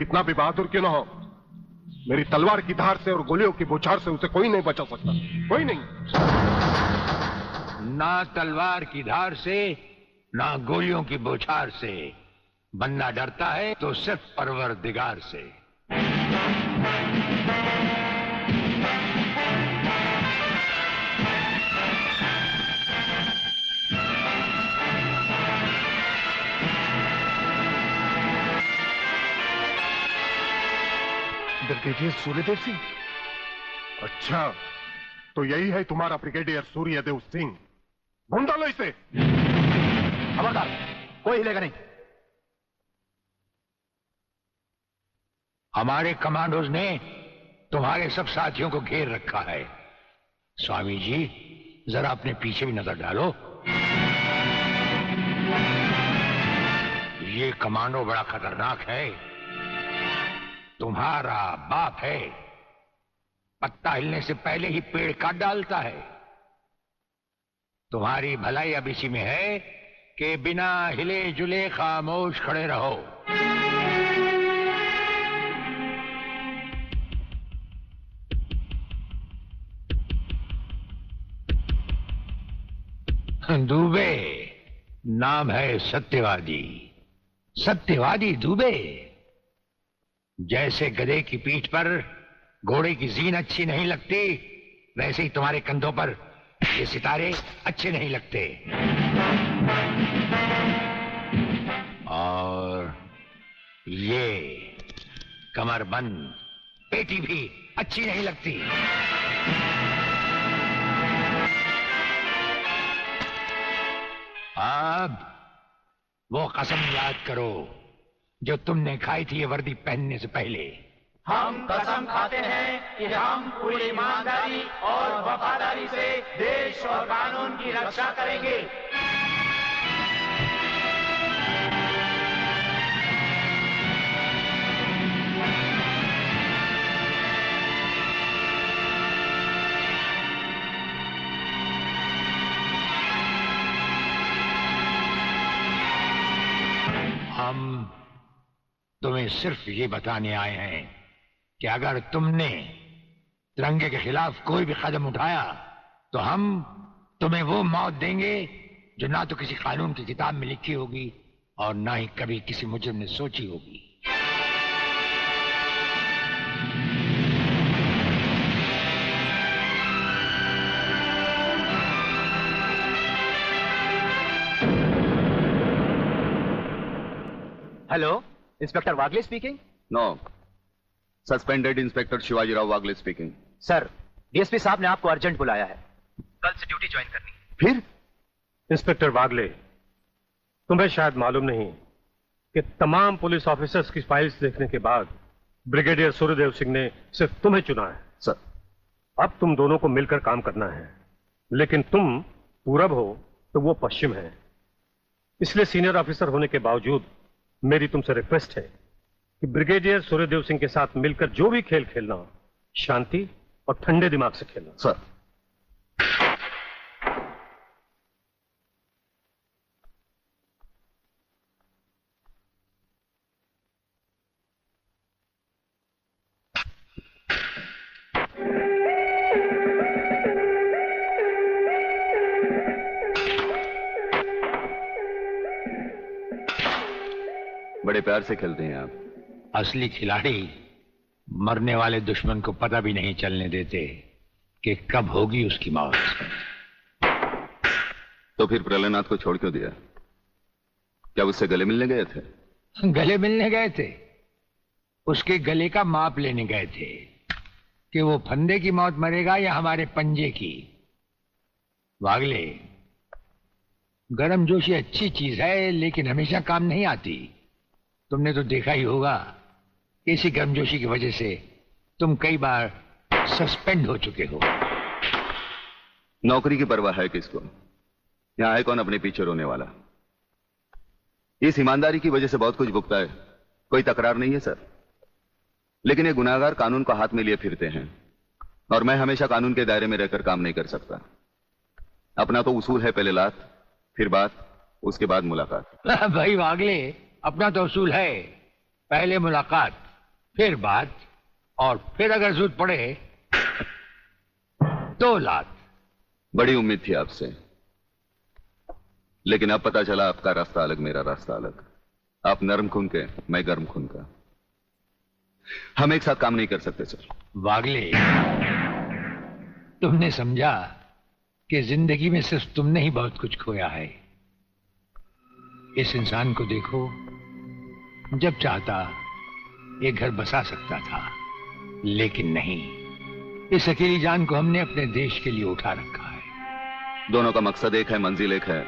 कितना भी बहादुर क्यों ना हो, मेरी तलवार की धार से और गोलियों की बौछार से उसे कोई नहीं बचा सकता, कोई नहीं। ना तलवार की धार से, ना गोलियों की बौछार से। बंदा डरता है तो सिर्फ परवरदिगार से। ब्रिगेडियर सूर्यदेव सिंह? अच्छा, तो यही है तुम्हारा ब्रिगेडियर सूर्यदेव सिंह। ढूंढ डालो इसे। खबरदार, कोई हिलेगा नहीं। हमारे कमांडोज ने तुम्हारे सब साथियों को घेर रखा है। स्वामी जी, जरा अपने पीछे भी नजर डालो। ये कमांडो बड़ा खतरनाक है। तुम्हारा बाप है, पत्ता हिलने से पहले ही पेड़ काट डालता है। तुम्हारी भलाई अब इसी में है कि बिना हिले जुले खामोश खड़े रहो। दुबे नाम है सत्यवादी। सत्यवादी दुबे। जैसे गधे की पीठ पर घोड़े की जीन अच्छी नहीं लगती, वैसे ही तुम्हारे कंधों पर ये सितारे अच्छे नहीं लगते। और ये कमरबंद पेटी भी अच्छी नहीं लगती। अब वो कसम याद करो जो तुमने खाई थी ये वर्दी पहनने से पहले। हम कसम खाते हैं कि हम पूरी ईमानदारी और वफादारी से देश और कानून की रक्षा करेंगे। हम तुम्हें सिर्फ ये बताने आए हैं कि अगर तुमने तिरंगे के खिलाफ कोई भी कदम उठाया तो हम तुम्हें वो मौत देंगे जो ना तो किसी कानून की किताब में लिखी होगी और ना ही कभी किसी मुजरिम ने सोची होगी। Hello, inspector Wagle speaking. No, suspended inspector Shivaji Rao Wagle speaking. Sir, DSP साहब ने आपको अर्जेंट बुलाया है। कल से ड्यूटी ज्वाइन करनी। फिर? इंस्पेक्टर वागले, तुम्हें शायद मालूम नहीं कि तमाम पुलिस ऑफिसर्स की फाइल्स देखने के बाद ब्रिगेडियर सूर्यदेव सिंह ने सिर्फ तुम्हें चुना है। सर, अब तुम दोनों को मिलकर काम करना है, लेकिन तुम पूरब हो तो वो पश्चिम है। इसलिए सीनियर ऑफिसर होने के बावजूद मेरी तुमसे रिक्वेस्ट है कि ब्रिगेडियर सूर्यदेव सिंह के साथ मिलकर जो भी खेल खेलना हो, शांति और ठंडे दिमाग से खेलना। सर। बड़े प्यार से खेलते हैं आप। असली खिलाड़ी मरने वाले दुश्मन को पता भी नहीं चलने देते कि कब होगी उसकी मौत। तो फिर प्रलयनाथ को छोड़ क्यों दिया? क्या उससे गले मिलने गए थे? गले मिलने गए थे? उसके गले का माप लेने गए थे कि वो फंदे की मौत मरेगा या हमारे पंजे की। वागले, गर्मजोशी अच्छी चीज है लेकिन हमेशा काम नहीं आती। तुमने तो देखा ही होगा कि इसी गर्मजोशी की वजह से तुम कई बार सस्पेंड हो चुके हो। नौकरी की परवाह है किसको? यहां है कौन अपने पीछे रोने वाला? इस ईमानदारी की वजह से बहुत कुछ भुगता है, कोई तकरार नहीं है सर। लेकिन ये गुनाहगार कानून को हाथ में लिए फिरते हैं और मैं हमेशा कानून के दायरे में रहकर काम नहीं कर सकता। अपना तो उसूल है, पहले लात फिर बात, उसके बाद मुलाकात। भाई वागले, अपना तो उसूल है, पहले मुलाकात फिर बात, और फिर अगर जरूरत पड़े 2 लाख। बड़ी उम्मीद थी आपसे, लेकिन अब पता चला आपका रास्ता अलग, मेरा रास्ता अलग। आप नरम खून के, मैं गर्म खून का। हम एक साथ काम नहीं कर सकते सर। वागले, तुमने समझा कि जिंदगी में सिर्फ तुमने ही बहुत कुछ खोया है। इस इंसान को देखो, जब चाहता एक घर बसा सकता था, लेकिन नहीं, इस अकेली जान को हमने अपने देश के लिए उठा रखा है। दोनों का मकसद एक है, मंजिल एक है,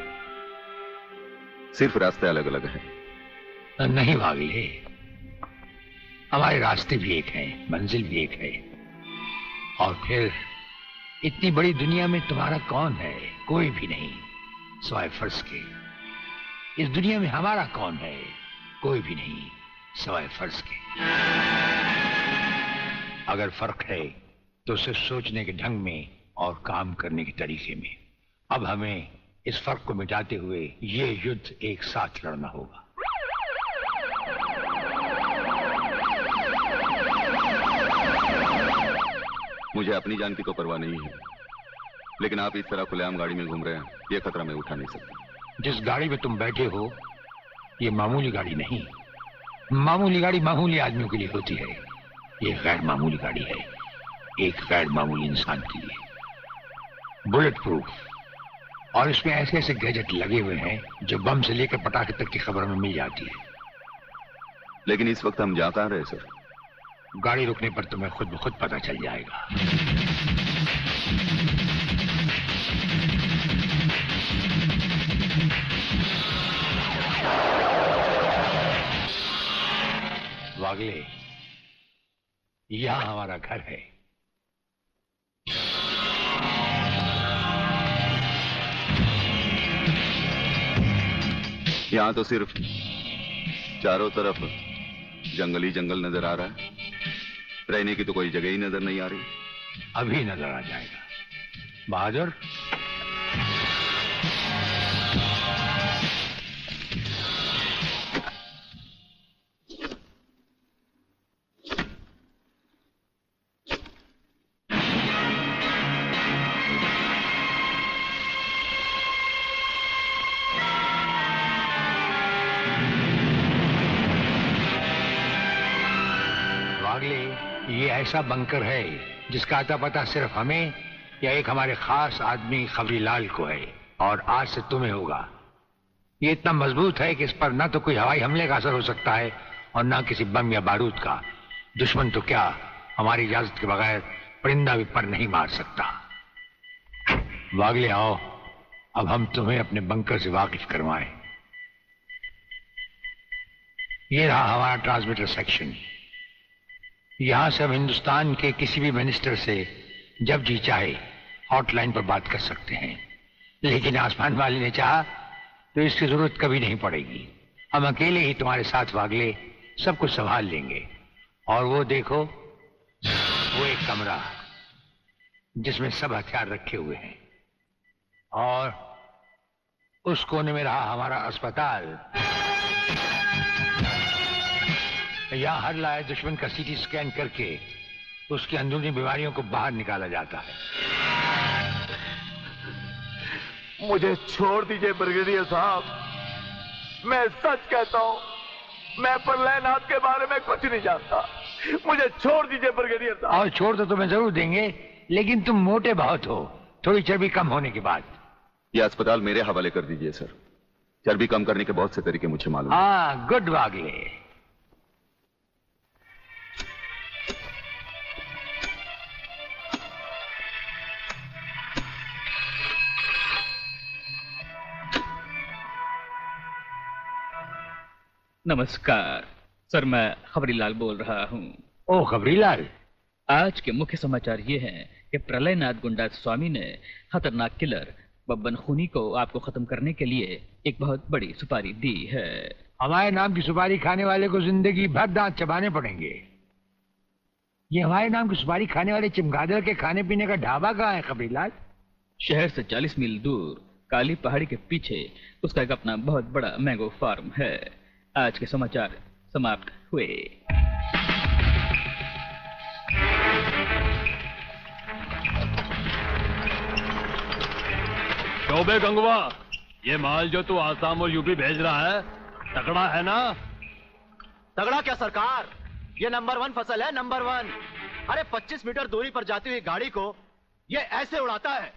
सिर्फ रास्ते अलग अलग हैं। नहीं वागले, हमारे रास्ते भी एक हैं, मंजिल भी एक है। और फिर इतनी बड़ी दुनिया में तुम्हारा कौन है? कोई भी नहीं, सिवाय फर्ज के। इस दुनिया में हमारा कौन है? कोई भी नहीं, सिवाय फर्ज के। अगर फर्क है तो सिर्फ सोचने के ढंग में और काम करने के तरीके में। अब हमें इस फर्क को मिटाते हुए ये युद्ध एक साथ लड़ना होगा। मुझे अपनी जान की तो परवाह नहीं है, लेकिन आप इस तरह खुलेआम गाड़ी में घूम रहे हैं, यह खतरा मैं उठा नहीं सकता। जिस गाड़ी में तुम बैठे हो, ये मामूली गाड़ी नहीं। मामूली गाड़ी मामूली आदमियों के लिए होती है, ये गैर मामूली गाड़ी है, एक गैर मामूली इंसान के लिए। बुलेट प्रूफ, और इसमें ऐसे ऐसे गैजेट लगे हुए हैं जो बम से लेकर पटाखे तक की खबर में मिल जाती है। लेकिन इस वक्त हम जा कहां रहे सर? गाड़ी रुकने पर तुम्हें खुद ब खुद पता चल जाएगा। वागले, यहां हमारा घर है। यहां तो सिर्फ चारों तरफ जंगल ही जंगल नजर आ रहा है, रहने की तो कोई जगह ही नजर नहीं आ रही। अभी नजर आ जाएगा बहादुर। ये ऐसा बंकर है जिसका अता पता सिर्फ हमें या एक हमारे खास आदमी खबरीलाल को है, और आज से तुम्हें होगा। ये इतना मजबूत है कि इस पर ना तो कोई हवाई हमले का असर हो सकता है और ना किसी बम या बारूद का। दुश्मन तो क्या, हमारी इजाजत के बगैर परिंदा भी पर नहीं मार सकता। वागले आओ, अब हम तुम्हें अपने बंकर से वाकिफ करवाएं। ये रहा हमारा ट्रांसमीटर सेक्शन। यहां से हम हिंदुस्तान के किसी भी मिनिस्टर से जब जी चाहे हॉटलाइन पर बात कर सकते हैं, लेकिन आसमान वाले ने चाहा तो इसकी जरूरत कभी नहीं पड़ेगी। हम अकेले ही तुम्हारे साथ वागले सब कुछ संभाल लेंगे। और वो देखो, वो एक कमरा जिसमें सब हथियार रखे हुए हैं, और उस कोने में रहा हमारा अस्पताल। यहां हर लाए दुश्मन का सीटी स्कैन करके उसकी अंदरूनी बीमारियों को बाहर निकाला जाता है। मुझे छोड़ दीजिए ब्रिगेडियर साहब, मैं सच कहता हूं, मैं प्रलयनाथ के बारे में कुछ नहीं जानता। मुझे छोड़ दीजिए ब्रिगेडियर साहब। और छोड़ तो तुम्हें जरूर देंगे, लेकिन तुम मोटे बहुत हो, थोड़ी चर्बी कम होने के बाद। यह अस्पताल मेरे हवाले कर दीजिए सर। चर्बी कम करने के बहुत से तरीके मुझे मालूम है। हाँ, गुड वागले। नमस्कार सर, मैं खबरीलाल बोल रहा हूँ। ओ खबरीलाल, आज के मुख्य समाचार ये हैं कि प्रलयनाथ गुंडा स्वामी ने खतरनाक किलर बब्बन खूनी को आपको खत्म करने के लिए एक बहुत बड़ी सुपारी दी है। हमारे नाम की सुपारी खाने वाले को जिंदगी भर दांत चबाने पड़ेंगे। ये हमारे नाम की सुपारी खाने वाले चमगादड़ के खाने पीने का ढाबा कहाँ है खबरीलाल? शहर से 40 मील दूर काली पहाड़ी के पीछे उसका एक अपना बहुत बड़ा मैंगो फार्म है। आज के समाचार समाप्त हुए। ओबे गंगवा, ये माल जो तू आसाम और यूपी भेज रहा है तगड़ा है ना? तगड़ा क्या सरकार, ये नंबर 1 फसल है, नंबर 1। अरे 25 मीटर दूरी पर जाती हुई गाड़ी को ये ऐसे उड़ाता है।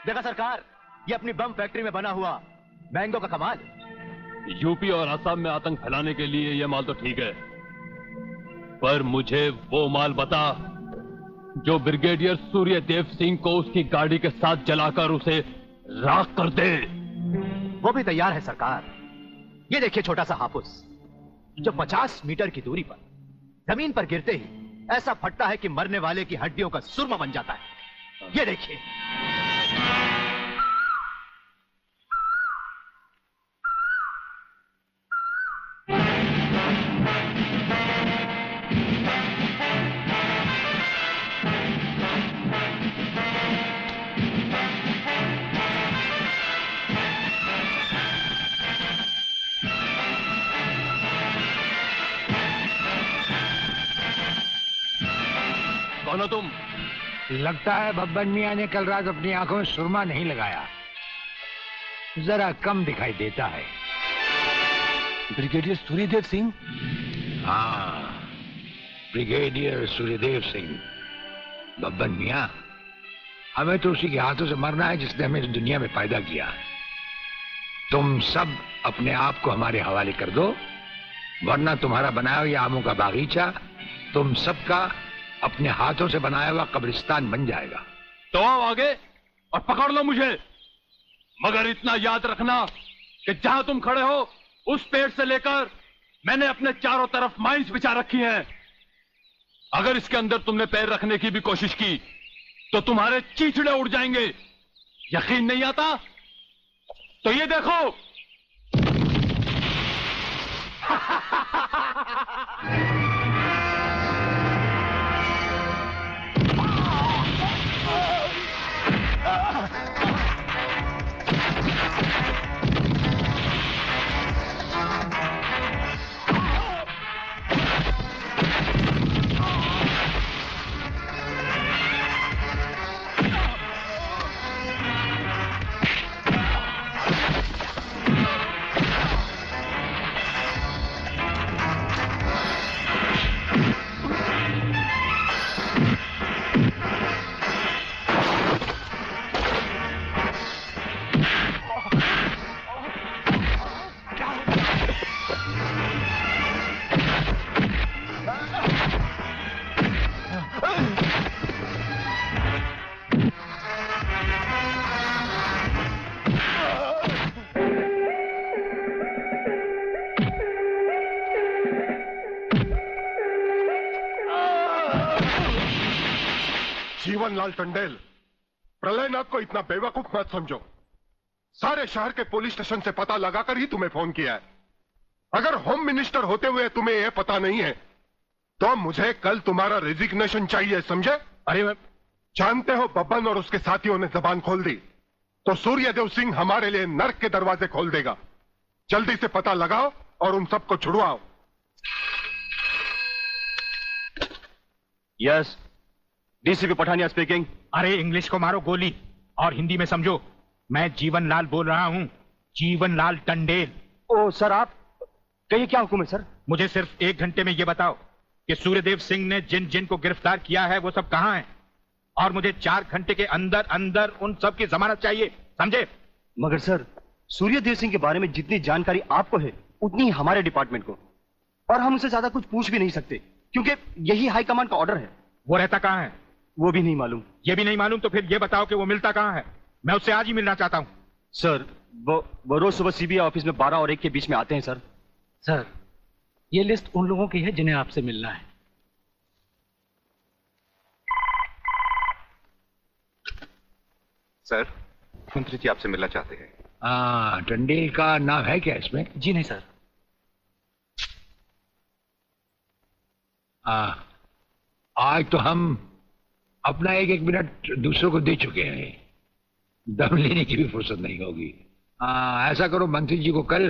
देखा सरकार, ये अपनी बम फैक्ट्री में बना हुआ मैंगो का कमाल। यूपी और आसाम में आतंक फैलाने के लिए ये माल तो ठीक है, पर मुझे वो माल बता जो ब्रिगेडियर सूर्यदेव सिंह को उसकी गाड़ी के साथ जलाकर उसे राख कर दे। वो भी तैयार है सरकार। ये देखिए छोटा सा हापुस जो 50 मीटर की दूरी पर जमीन पर गिरते ही ऐसा फटता है कि मरने वाले की हड्डियों का सुरमा बन जाता है। ये देखिए। कौन हो तुम? लगता है बब्बन मियां ने कल रात अपनी आंखों में सुरमा नहीं लगाया, जरा कम दिखाई देता है। ब्रिगेडियर सूर्यदेव सिंह? हाँ, ब्रिगेडियर सूर्यदेव सिंह। बब्बन मियां, हमें तो उसी के हाथों से मरना है जिसने हमें इस दुनिया में पैदा किया। तुम सब अपने आप को हमारे हवाले कर दो, वरना तुम्हारा बनाया हुआ आमों का बागीचा तुम सबका अपने हाथों से बनाया हुआ कब्रिस्तान बन जाएगा। तो आओ आगे और पकड़ लो मुझे, मगर इतना याद रखना कि जहां तुम खड़े हो उस पेड़ से लेकर मैंने अपने चारों तरफ माइंस बिछा रखी हैं। अगर इसके अंदर तुमने पैर रखने की भी कोशिश की तो तुम्हारे चीथड़े उड़ जाएंगे। यकीन नहीं आता तो ये देखो। जीवनलाल टंडेल, प्रलयनाथ को इतना बेवकूफ मत समझो। सारे शहर के पुलिस स्टेशन से पता लगाकर ही तुम्हें फोन किया है। अगर होम मिनिस्टर होते हुए तुम्हें यह पता नहीं है तो मुझे कल तुम्हारा रेजिग्नेशन चाहिए, समझे? अरे मैं जानते हो बब्बन और उसके साथियों ने जबान खोल दी तो सूर्यदेव सिंह हमारे लिए नर्क के दरवाजे खोल देगा। जल्दी से पता लगाओ और उन सबको छुड़वाओ। Yes, DCP Pathania speaking. अरे इंग्लिश को मारो गोली और हिंदी में समझो। मैं जीवनलाल बोल रहा हूं, जीवनलाल टंडेल। ओ सर, आप कहिए, क्या हुक्म है सर? मुझे सिर्फ 1 घंटे में यह बताओ कि सूर्यदेव सिंह ने जिन जिन को गिरफ्तार किया है वो सब कहां हैं, और मुझे 4 घंटे के अंदर अंदर उन सब की जमानत चाहिए, समझे? मगर सर, सूर्यदेव सिंह के बारे में जितनी जानकारी आपको है उतनी ही हमारे डिपार्टमेंट को, और हम उसे ज्यादा कुछ पूछ भी नहीं सकते क्योंकि यही हाई कमांड का ऑर्डर है। वो रहता कहां है? वो भी नहीं मालूम। ये भी नहीं मालूम तो फिर ये बताओ कि वो मिलता कहां है? मैं उससे आज ही मिलना चाहता हूं। सर, वो रोज सुबह सीबीआई ऑफिस में 12 और 1 के बीच में आते हैं सर। सर, ये लिस्ट उन लोगों की है जिन्हें आपसे मिलना है। सर, मंत्री जी आपसे मिलना चाहते हैं। टंडेल का नाम है क्या इसमें? जी नहीं सर। आज तो हम अपना 1-1 मिनट दूसरों को दे चुके हैं, दम लेने की भी फुर्सत नहीं होगी। ऐसा करो, मंत्री जी को कल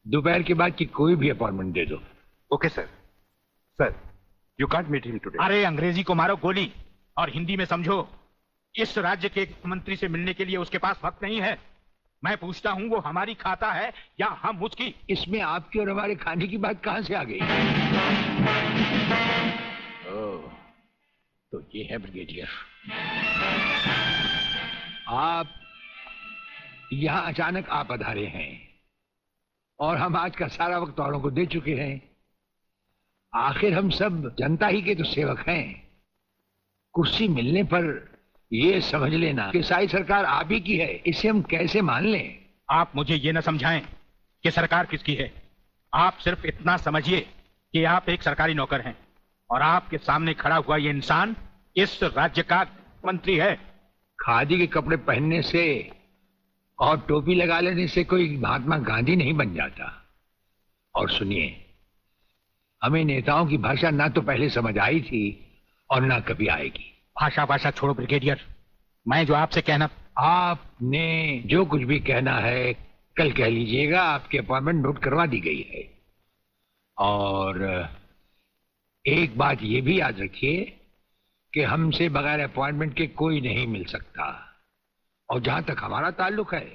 दोपहर के बाद की कोई भी अपॉइंटमेंट दे दो। Okay sir. Sir, You can't meet him today. अरे अंग्रेजी को मारो गोली और हिंदी में समझो। इस राज्य के मंत्री से मिलने के लिए उसके पास वक्त नहीं है। मैं पूछता हूँ वो हमारी खाता है या हम उसकी? इसमें आपकी और हमारे खाने की बात कहां से आ गई? ओह, तो ये है ब्रिगेडियर। आप यहां अचानक आ पधारे हैं और हम आज का सारा वक्त औरों को दे चुके हैं। आखिर हम सब जनता ही के तो सेवक हैं। कुर्सी मिलने पर ये समझ लेना कि सारी सरकार आप ही की है, इसे हम कैसे मान लें? आप मुझे ये न समझाएं कि सरकार किसकी है। आप सिर्फ इतना समझिए कि आप एक सरकारी नौकर हैं और आपके सामने खड़ा हुआ ये इंसान इस राज्य का मंत्री है। खादी के कपड़े पहनने से और टोपी लगा लेने से कोई महात्मा गांधी नहीं बन जाता। और सुनिए, हमें नेताओं की भाषा ना तो पहले समझ आई थी और ना कभी आएगी। भाषा छोड़ो ब्रिगेडियर, मैं जो आपसे कहना। आपने जो कुछ भी कहना है कल कह लीजिएगा। आपकी अपॉइंटमेंट नोट करवा दी गई है। और एक बात ये भी याद रखिए कि हमसे बगैर अपॉइंटमेंट के कोई नहीं मिल सकता। और जहां तक हमारा ताल्लुक है,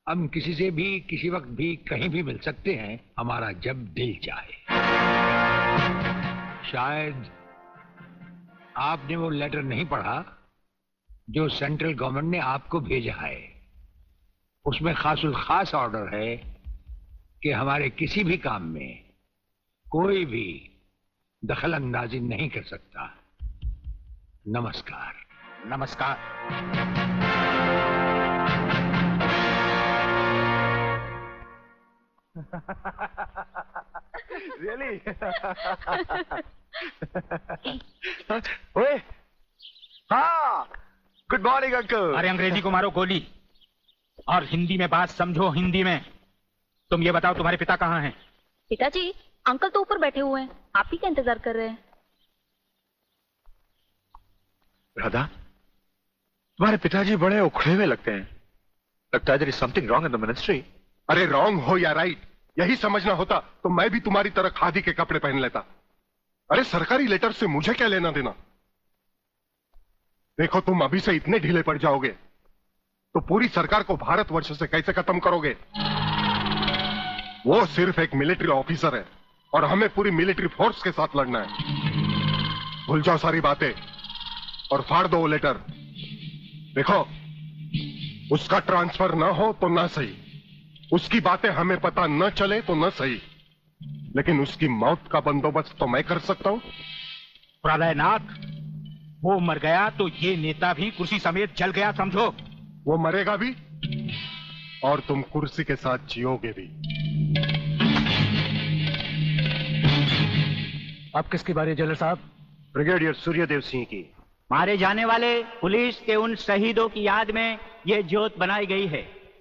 हम किसी से भी किसी वक्त भी कहीं भी मिल सकते हैं, हमारा जब दिल चाहे। शायद आपने वो लेटर नहीं पढ़ा जो सेंट्रल गवर्नमेंट ने आपको भेजा है। उसमें खासुल खास ऑर्डर है कि हमारे किसी भी काम में कोई भी दखल अंदाजी नहीं कर सकता। नमस्कार। नमस्कार। Really? ओए, हाँ, गुड मॉर्निंग अंकल। अरे अंग्रेजी को मारो गोली और हिंदी में बात समझो। हिंदी में तुम ये बताओ तुम्हारे पिता कहाँ हैं? पिताजी, अंकल तो ऊपर बैठे हुए हैं, आप ही का इंतजार कर रहे हैं। राधा, तुम्हारे पिताजी बड़े उखड़े हुए लगते हैं। लगता है there is something wrong in the ministry. अरे रॉन्ग हो या राइट, यही समझना होता तो मैं भी तुम्हारी तरह खादी के कपड़े पहन लेता। अरे सरकारी लेटर से मुझे क्या लेना देना? देखो, तुम अभी से इतने ढीले पड़ जाओगे तो पूरी सरकार को भारतवर्ष से कैसे खत्म करोगे? वो सिर्फ एक मिलिट्री ऑफिसर है और हमें पूरी मिलिट्री फोर्स के साथ लड़ना है। भूल जाओ सारी बातें और फाड़ दो वो लेटर। देखो, उसका ट्रांसफर ना हो तो ना सही, उसकी बातें हमें पता न चले तो न सही, लेकिन उसकी मौत का बंदोबस्त तो मैं कर सकता हूं। प्रलयनाथ, वो मर गया तो ये नेता भी कुर्सी समेत जल गया, समझो। वो मरेगा भी और तुम कुर्सी के साथ जियोगे भी। अब किसकी बारी है जनरल साहब? ब्रिगेडियर सूर्यदेव सिंह की। मारे जाने वाले पुलिस के उन शहीदों की याद में ये ज्योत बनाई गई है।